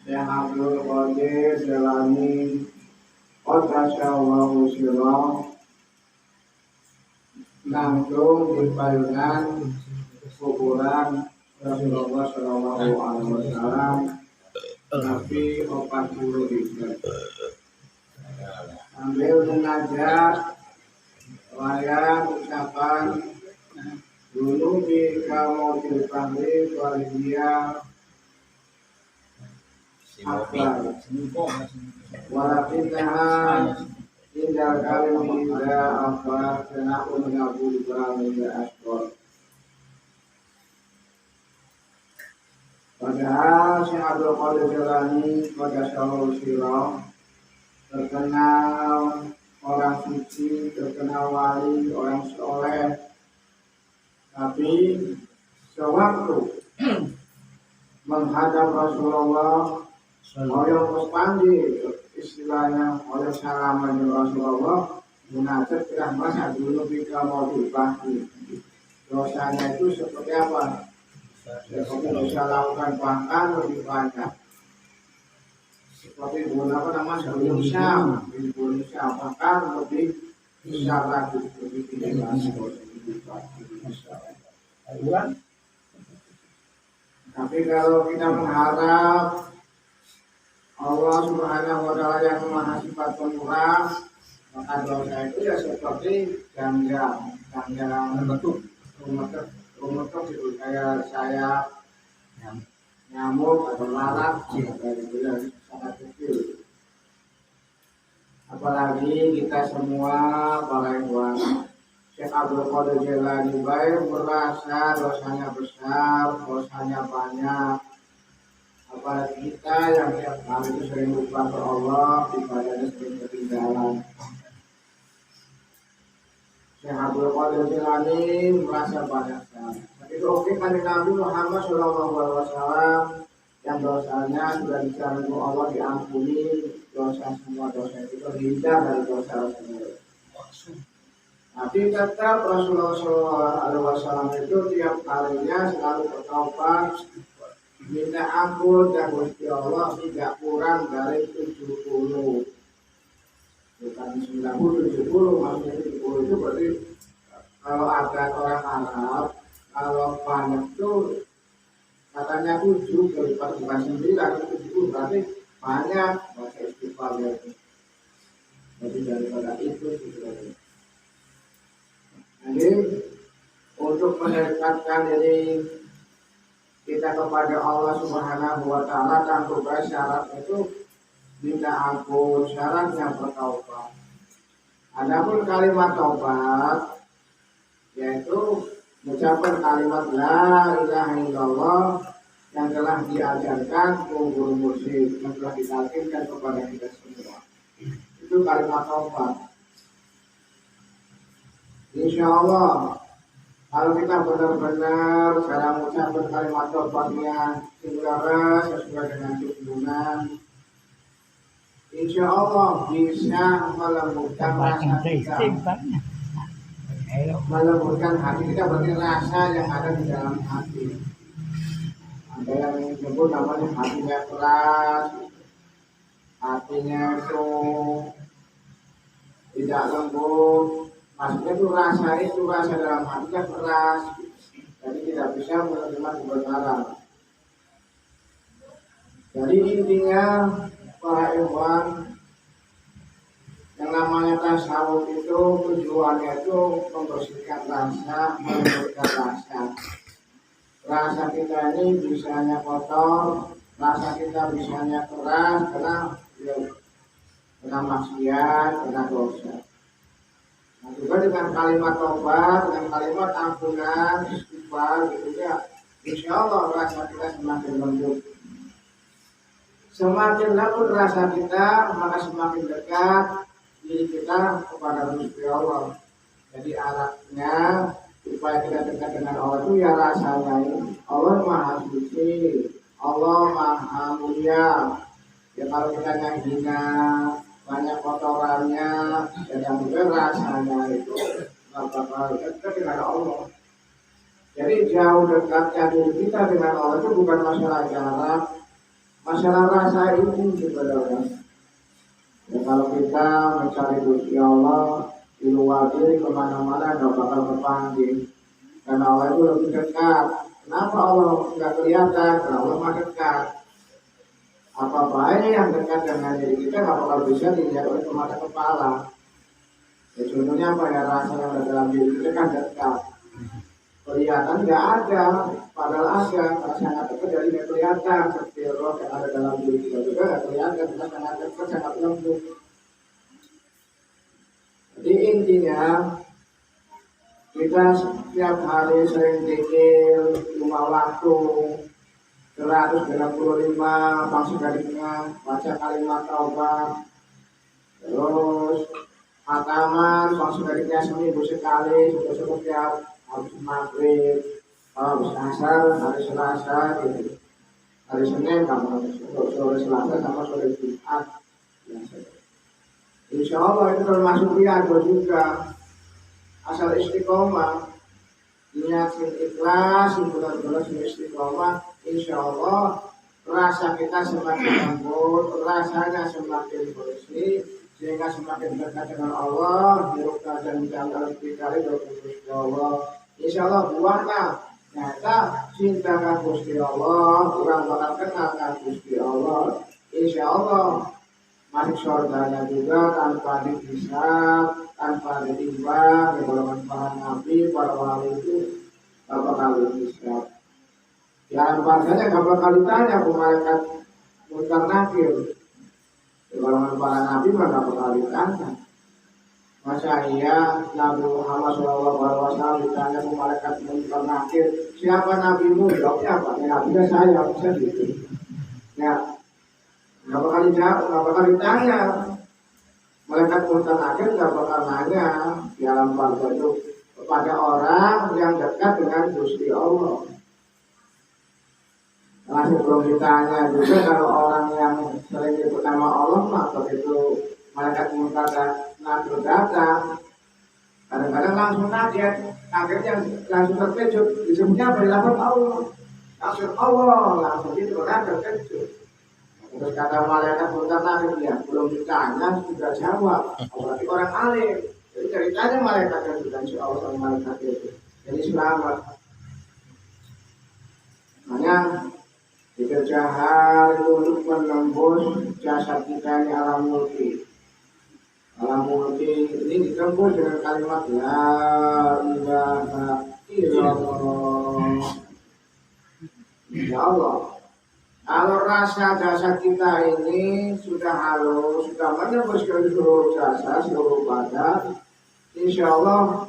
Syekh Abdul Qadir Jalani Qaddasallahu sirrah langsung di payungan kuburan Rasulullah Shallallahu Alaihi Wasallam Nabi 40 Hijrah sambil mengajak wayang ucapan dulu di Kamojil Fahri Walidiyah Akbar Walakinnaha Indal kalim ida Akbar Kenakun ngabul Bramida Akbar. Padahal Syekh Abdul Qadir Jalani pada Syahul Sirah terkenal orang suci, terkenal wali, orang soleh. Tapi sewaktu menghadap Rasulullah Hoyong Muspandi istilahnya oleh salaman Rasulullah munajat tidak masa dulu kita mau dibahas dosanya itu seperti apa? Seperti bisa lakukan bahkan lebih banyak seperti apa nama sebelum Syam bahkan lebih besar lagi lebih tinggi lagi. Tapi kalau kita mengharap Allah Subhanahu wa Ta'ala yang Maha Sifat Pemurah, maka dosa itu ya seperti janggal rumetek itu kayak saya nyamuk atau lalat dari itu sangat kecil. Apalagi kita semua para ikhwan Syekh Abdul Qadir Jalani baik merasa dosanya besar, dosanya banyak. Apalagi kita yang tiap hari itu sering lupa ke Allah, ibadahnya sering ketinggalan. Syekh Abdul Qadir Jalani merasa banyak sekali. Tapi itu oke kan Nabi Muhammad SAW yang dosanya sudah dicari Allah diampuni, dosa semua dosa itu terhindar dari dosa semua. Tapi tetap Rasulullah SAW itu tiap harinya selalu bertaubat, minta ampun dan Gusti Allah tidak kurang dari 70. Bukan 90, 70, maksudnya 70 itu berarti kalau ada orang Arab, kalau banyak itu katanya 7 daripada bukan 9, 70 berarti banyak bahasa istighfarnya itu. Jadi daripada itu jadi untuk mendekatkan diri kita kepada Allah Subhanahu wa Ta'ala tanpa syarat itu minta ampun, syaratnya bertaubat. Adapun kalimat taubat yaitu mengucapkan kalimat la ilaha illallah yang telah diajarkan guru mursyid, yang telah ditalkinkan kepada kita semua. Itu kalimat taubat. Insya Allah kalau kita benar-benar cara mengucapkan kalimat taubatnya selaras sesuai dengan tuntunan, insya Allah bisa melembutkan rasa kita, melembutkan hati kita, berarti rasa yang ada di dalam hati. Ada yang disebut namanya hatinya keras, hatinya itu tidak lembut. Maksudnya itu rasa dalam hatinya keras, jadi tidak bisa menerima kebenaran. Jadi intinya para ikhwan, yang namanya tasawuf itu tujuannya itu membersihkan rasa, melembutkan rasa. Rasa kita ini bisanya kotor, rasa kita bisanya keras karena maksiat, karena dosa. Nah, juga dengan kalimat taubat, dengan kalimat ampunan, istighfar, gitu ya, insya Allah rasa kita semakin lembut. Semakin lembut rasa kita, maka semakin dekat diri kita kepada Gusti Allah. Jadi alatnya supaya kita dekat dengan Allah itu ya rasanya ini. Allah Maha Suci, Allah Maha Mulia. Ya kalau kita yang hina, banyak kotorannya, dan juga rasanya itu nggak bakal dekat dengan Allah. Jadi jauh dekatnya diri kita dengan Allah itu bukan masalah jarak, Masalah rasa ini sebenarnya. Ya, kalau kita mencari Gusti Allah di luar diri kemana-mana gak bakal kepanggil. Karena Allah itu lebih dekat. Kenapa Allah nggak kelihatan? Karena Allah mah dekat. Apa baik yang dekat dengan diri kita nggak bakal bisa dilihat oleh mata kepala. Ya, contohnya apa ya, rasa yang ada dalam diri kita kan dekat. Kelihatan nggak ada, padahal ada. Karena sangat dekat jadi nggak kelihatan. Seperti roh yang ada dalam diri kita juga nggak kelihatan. Karena sangat dekat, sangat lembut. Jadi intinya kita setiap hari sering pikir 5 waktu 135 bangsa garingnya baca kalimat taubat, terus hataman bangsa garingnya seminggu sekali setiap habis maghrib, habis asar, hari Selasa, gitu. Hari Senin kamu sore Selasa sama sore Jumat. Insya Allah itu termasuk riyadhah juga. Asal istiqomah, niat ikhlas, benar-benar istiqomah, insya Allah rasa kita semakin lembut, rasanya semakin bersih, sehingga semakin dekat dengan Allah. Hirup dan jalan kita itu Gusti Allah. Insya Allah buahnya nyata cinta ke Gusti Allah, kurang bakal kenal ke Gusti Allah. Insya Allah masuk surganya juga tanpa dihisab, tanpa ditimbang. Di golongan para nabi, para wali itu gak bakal dihisab. Ya saja gak bakal ditanya ke malaikat munkar nakir. Di golongan para nabi mah gak bakal ditanya. Masa iya Nabi Muhammad SAW ditanya ke malaikat munkar nakir, siapa nabimu? Jawabnya apa? Ya nabinya saya, bisa gitu. Ya, nggak bakal ditanya. Malaikat munkar nakir nggak bakal nanya di alam barzakh itu kepada orang yang dekat dengan Gusti Allah. Karena sebelum ditanya juga kalau orang yang sering disebut nama Allah mah begitu malaikat munkar nakir datang, kadang-kadang langsung kaget, kagetnya langsung terkejut. Disebutnya berlapar Allah, langsung Allah, langsung itu kan terkejut. Terus kata malaikat munkar nakir, ya belum ditanya sudah jawab. Berarti orang alim. Jadi ceritanya malaikat yang sudah jawab sama malaikat itu. Jadi selamat. Makanya dikerja hari untuk menembus jasad kita ini alam mulki. Alam mulki ini ditembus dengan kalimat la ilaha illallah. Ya Allah. Kalau rasa jasad kita ini sudah halus, sudah menembus ke seluruh jasad, seluruh badan, insya Allah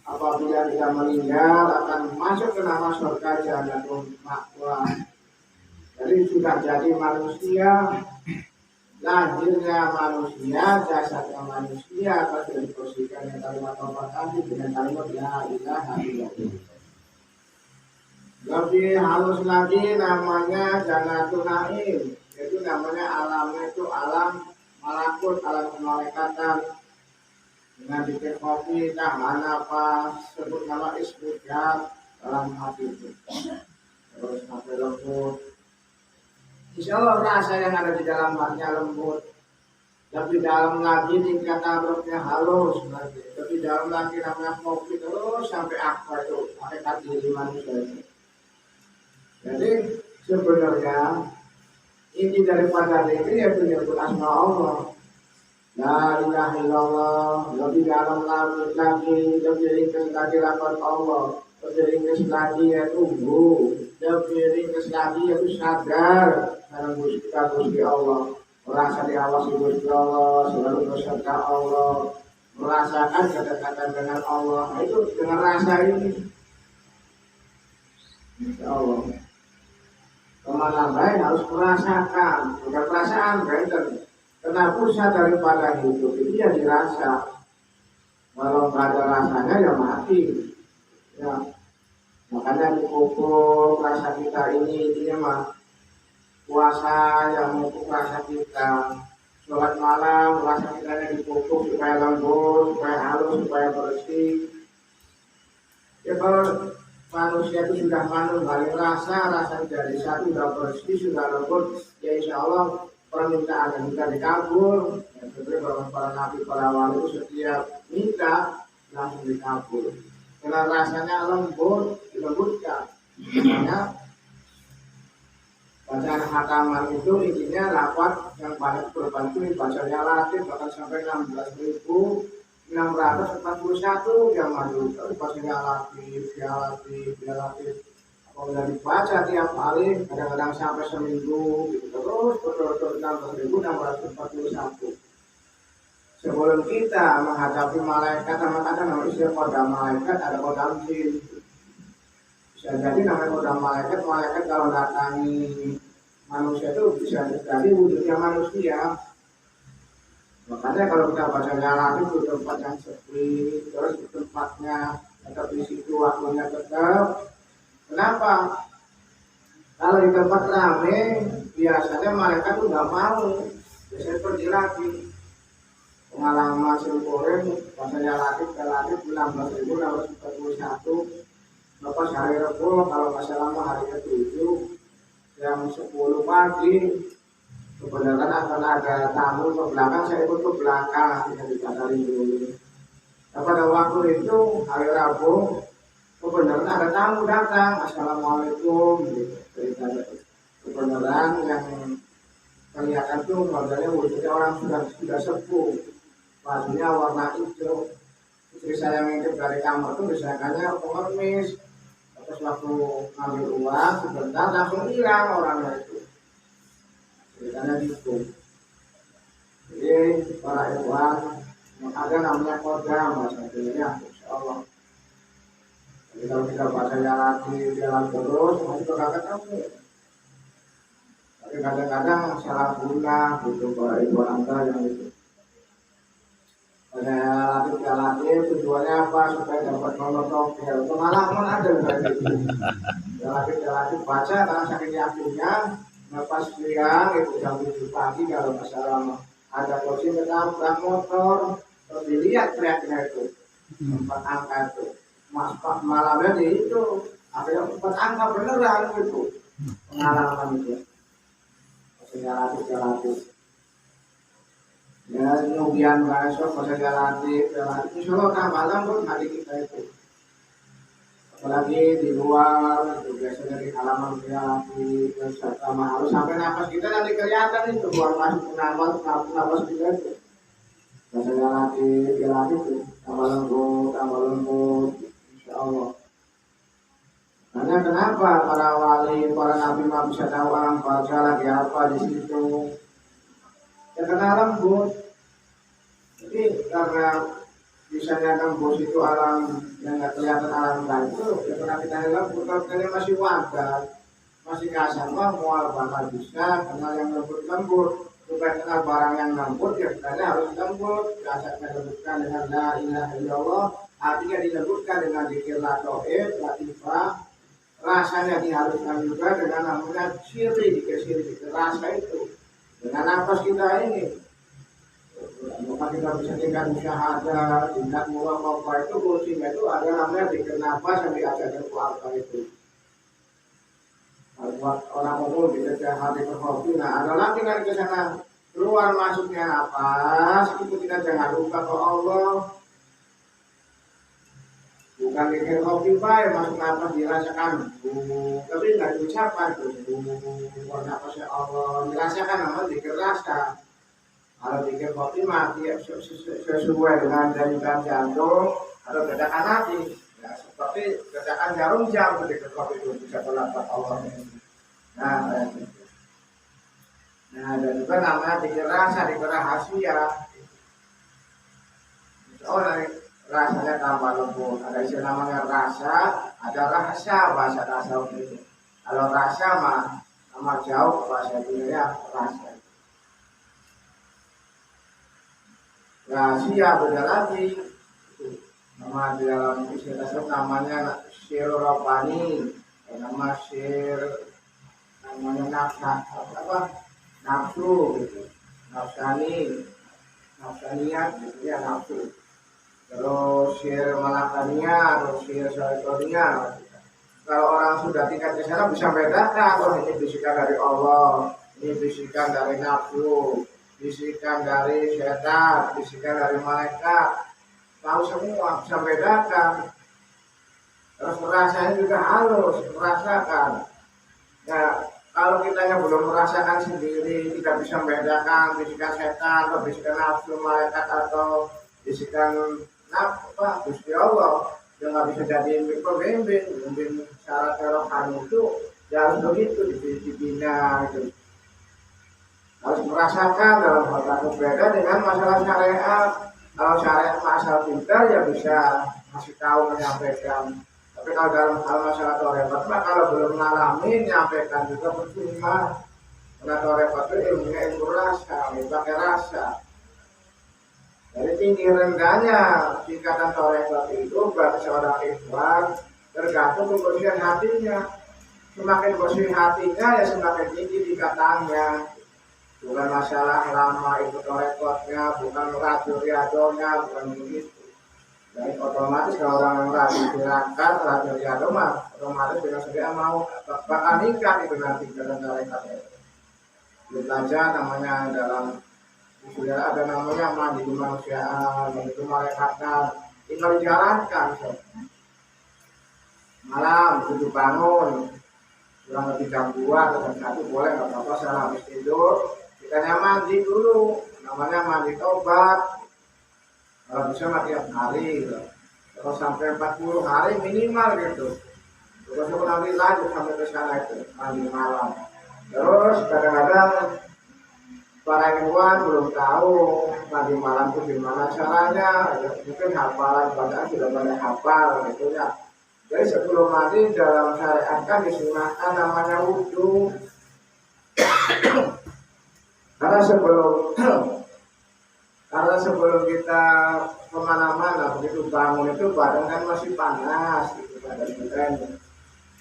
apabila kita meninggal akan masuk ke nama surga Jannatul Ma'wa. Jadi sudah jadi manusia, lahirnya manusia, jasadnya manusia, akan dibersihkan dengan kalimat taubat tadi dengan kalimat la ilaha illallah. Lebih halus lagi namanya Jannatul Naim. Itu namanya alamnya itu alam malakut, alam kemalaikatan. Dengan bikin kopi, tahan apa, sebut nama ismujat dalam hati itu. Terus sampai lembut. Insya Allah rasa yang ada di dalam hatinya lembut. Lebih dalam lagi tingkat nabroknya halus lagi. Lebih dalam lagi namanya kopi terus sampai apa itu, hakikat diri manusia itu. Jadi sebenarnya inti daripada ini ya menyebut asma Allah. La ilaha illallah, lebih dalam lagi, lebih ringkas lagi lafaz Allah, lebih ringkas lagi ya tunggu, lebih ringkas lagi yaitu sadar dalam Gusti Allah, merasa diawasi Gusti Allah, selalu berserta Allah, merasakan kedekatan dengan Allah. Nah, itu dengan rasa ini, Insya Allah. Kemana baik harus merasakan, bukan perasaan, bener. Karena pusat daripada hidup itu ya dirasa. Kalau nggak ada rasanya ya mati. Ya, makanya dipupuk rasa kita ini intinya mah puasa yang memupuk rasa kita. Sholat malam rasa kita yang dipupuk supaya lembut, supaya halus, supaya bersih. Ya kalau manusia itu sudah menunggangi rasa dari satu sudah bersih, sudah lembut, ya insya Allah permintaan kita dikabul. Ya, seperti para nabi, para wali itu setiap minta langsung dikabul. Karena rasanya lembut, dilembutkan. Makanya bacaan hataman itu intinya lafaz yang banyak berbantu bacanya latif bahkan sampai 16.641 yang maju. Tapi bacanya latif, ya latif, ya latif. Apabila dibaca tiap hari, kadang-kadang sampai seminggu, gitu. Terus betul-betul 16.641. Sebelum kita menghadapi malaikat, kadang-kadang nama istilah kodam malaikat ada kodam jin. Bisa jadi namanya kodam malaikat, malaikat kalau datangi manusia itu bisa jadi wujudnya manusia. Makanya kalau kita baca jalan itu tempat yang sepi, terus tempatnya tetap di situ, waktunya tetap. Kenapa? Kalau di tempat ramai, biasanya malaikat tuh nggak mau. Biasanya pergi lagi. Pengalaman Silkoren, bahasanya relatif 16.641. Lepas hari Rabu, kalau nggak salah hari ke-7, jam 10 pagi, kebenaran akan ada tamu ke belakang, saya ikut ke belakang, tidak dikatakan dulu. Nah, pada waktu itu, hari Rabu, kebenaran ada tamu datang, Assalamualaikum, gitu. Kebenaran yang kelihatan tuh, modelnya wujudnya orang sudah sepuh, bajunya warna hijau. Istri saya ngintip dari kamar tuh biasanya pengemis. Terus waktu ngambil uang sebentar langsung hilang orangnya itu. Ceritanya gitu. Jadi para ikhwan ada namanya kodam bahasa Indonesia, insya Allah. Jadi kalau kita baca jalan terus masih berangkat apa? Tapi kadang-kadang salah guna gitu para ikhwan anda yang itu. Pada latih tujuannya apa supaya dapat monotopel. Pengalaman ada dari itu. Latih baca karena saking yakinnya. Lepas siang itu jam 7 pagi kalau masalah ada kursi menabrak motor, terus dilihat teriaknya itu 4 angka itu. Malamnya di itu akhirnya 4 angka beneran itu pengalaman itu. Latih. Ya, kemudian besok pas relatif, insya Allah kan malam pun hari kita itu. Apalagi di luar, itu biasanya di halaman relatif, sama harus sampai nafas kita nanti kelihatan itu, buat masuk ke nafas kita itu. Bahasa relatif itu, tambah lembut, insya Allah. Karena kenapa para wali, para nabi bisa tahu alam baca lagi apa di situ? Ya karena lembut. Jadi karena misalnya lembut itu alam yang nggak kelihatan alam lain itu, ya karena kita lembut, kalau kita masih wajar, masih kasar, mual bakal bisa kenal yang lembut. Supaya kenal barang yang lembut, ya kita harus lembut. Kasarnya lembutkan dengan la ilaha illallah, artinya dilembutkan dengan zikir la tauhid, latifah. Rasanya dihaluskan juga dengan namanya syirik, rasa itu. Dengan nafas kita ini, maka kita bisa tingkat musyahadah, tingkat muwafaqah itu kuncinya itu ada namanya zikir nafas yang diajarkan keluarga itu. Buat orang umum bisa hati berhobi. Nah, ada lagi nanti ke sana keluar masuknya nafas, itu kita jangan lupa ke Allah. Bukan zikir hobi baik, masuk nafas dirasakan, tapi nggak diucapkan tuh, nafasnya Allah dirasakan nama zikir rasa. Kalau zikir hobi mati sesuai dengan denyutan jantung atau gerakan hati. Ya, seperti gerakan jarum jam zikir hobi itu bisa terlambat Allah. Nah, dan juga namanya zikir rasa, zikir rahasia. Rasanya tambah lembut. Ada istilah namanya rasa, ada rasa bahasa rasa itu. Kalau rasa mah sama jauh bahasa Indonesia rasa. Rahasia beda lagi. Nama di dalam istilah namanya syir robbani, nama syir namanya nafsu, gitu. Nafsaniyat, gitu ya nafsu. Terus syir malakania atau syir syaitaniyah. kalau orang sudah tingkat ke sana bisa bedakan, oh ini bisikan dari Allah, ini bisikan dari nafsu, bisikan dari setan, bisikan dari malaikat. Tahu semua, bisa bedakan. Terus rasanya juga halus, merasakan. Ya, kalau kita yang belum merasakan sendiri, tidak bisa membedakan bisikan setan atau bisikan nafsu malaikat atau bisikan Gusti Allah, yang nggak bisa jadi pembimbing, pembimbing syarat kerohanian itu ya harus begitu dibina gitu. Harus merasakan dalam hal takut beda dengan masalah syariat. Kalau syariat masalah pintar ya bisa masih tahu menyampaikan. Tapi kalau dalam hal masalah torekat, kalau belum mengalami menyampaikan juga percuma. Karena torekat itu ilmunya ilmu rasa, pakai rasa. Dari tinggi rendahnya tingkatan torekat itu bagi seorang ikhwan tergantung kebersihan hatinya. Semakin bersih hatinya ya semakin tinggi tingkatannya. Bukan masalah lama itu torekotnya, bukan rajin riadonya, bukan begitu. Jadi otomatis kalau orang yang rajin tirakat, rajin riado mah otomatis dengan sendiri mau bakal nikah itu nanti dalam torekotnya. Belum saja namanya dalam sudah ada namanya mandi kemanusiaan, mandi kemalaikatan, tinggal dijalankan. Malam tujuh bangun, kurang lebih jam 2 atau jam 1 boleh nggak apa-apa setelah habis tidur. Kita mandi dulu, namanya mandi tobat. Kalau bisa mati tiap hari, gitu. Kalau sampai 40 hari minimal gitu. Terus nanti lanjut sampai ke sana itu mandi malam. Terus kadang-kadang para ikhwan belum tahu mandi malam itu gimana caranya. Ya, mungkin hafalan bacaan sudah pada hafal gitu ya. Jadi sebelum mandi dalam syariat kan disunahkan namanya wudhu. Karena sebelum kita kemana-mana begitu bangun itu badan kan masih panas gitu badan kita ini.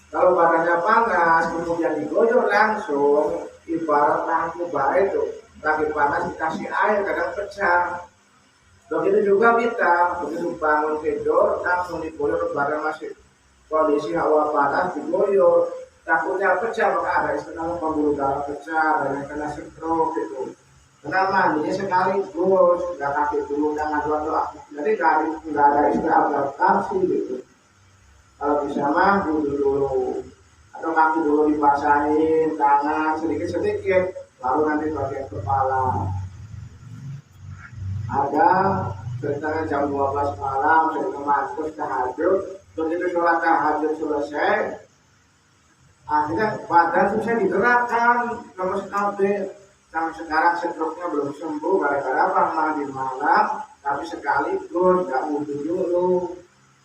Kalau badannya panas kemudian digoyor langsung ibarat lampu baik itu lagi panas dikasih air kadang pecah. Begitu juga kita begitu bangun tidur langsung digoyor badan masih kondisi hawa panas digoyor. Takutnya pecah, maka ada istilah pembuluh darah pecah, dan yang kena stroke gitu. Karena mandinya sekaligus, nggak kaki dulu, tangan dua. Jadi nggak ada istilah adaptasi gitu. Kalau bisa mandi dulu, atau kaki dulu dibasahin, tangan sedikit-sedikit, lalu nanti bagian kepala. Ada ceritanya jam 12 malam, saya kemarin tahajud, begitu sholat tahajud selesai, akhirnya badan susah digerakkan, lemes kabeh. Sampai sekarang stroke-nya belum sembuh gara-gara apa mandi malam, tapi sekaligus nggak wudhu dulu.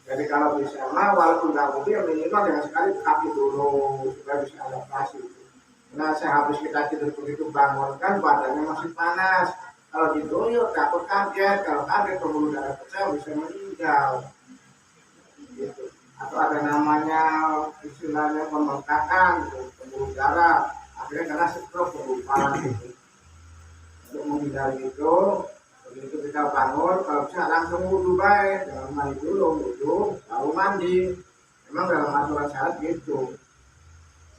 Jadi kalau bisa mah walaupun nggak wudhu ya minimal dengan sekali kaki dulu supaya bisa adaptasi. Nah sehabis kita tidur begitu bangun kan badannya masih panas. Kalau digoyok takut kaget, kalau kaget pembuluh darah pecah bisa meninggal. Gitu. Atau ada namanya istilahnya pembengkakan pembuluh darah akhirnya karena stroke pembuluh gitu. Untuk menghindari itu begitu kita bangun kalau bisa langsung wudhu baik, jangan mandi dulu, wudhu baru mandi. Memang dalam aturan syariat gitu,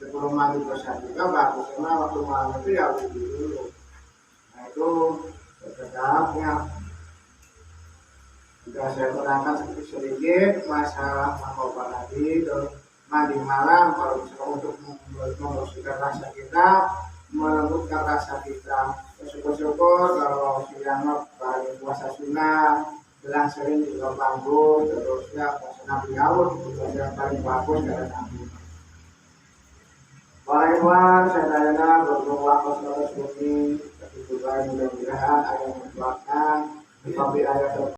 sebelum mandi besar juga bagus karena waktu malam itu ya wudhu dulu. Nah itu sekedapnya. Sudah saya terangkan sedikit masalah mahkota tadi, terus mandi malam kalau bisa untuk membersihkan rasa kita, melembutkan rasa kita. Syukur-syukur kalau siang bagi puasa sunnah, jelang sering juga bagus, terusnya puasa Nabi Daud itu yang paling bagus dari Nabi. Para ikhwan, saya tanya berdoa kepada Rasul ini, tapi juga mudah-mudahan ayat mendoakan di ayat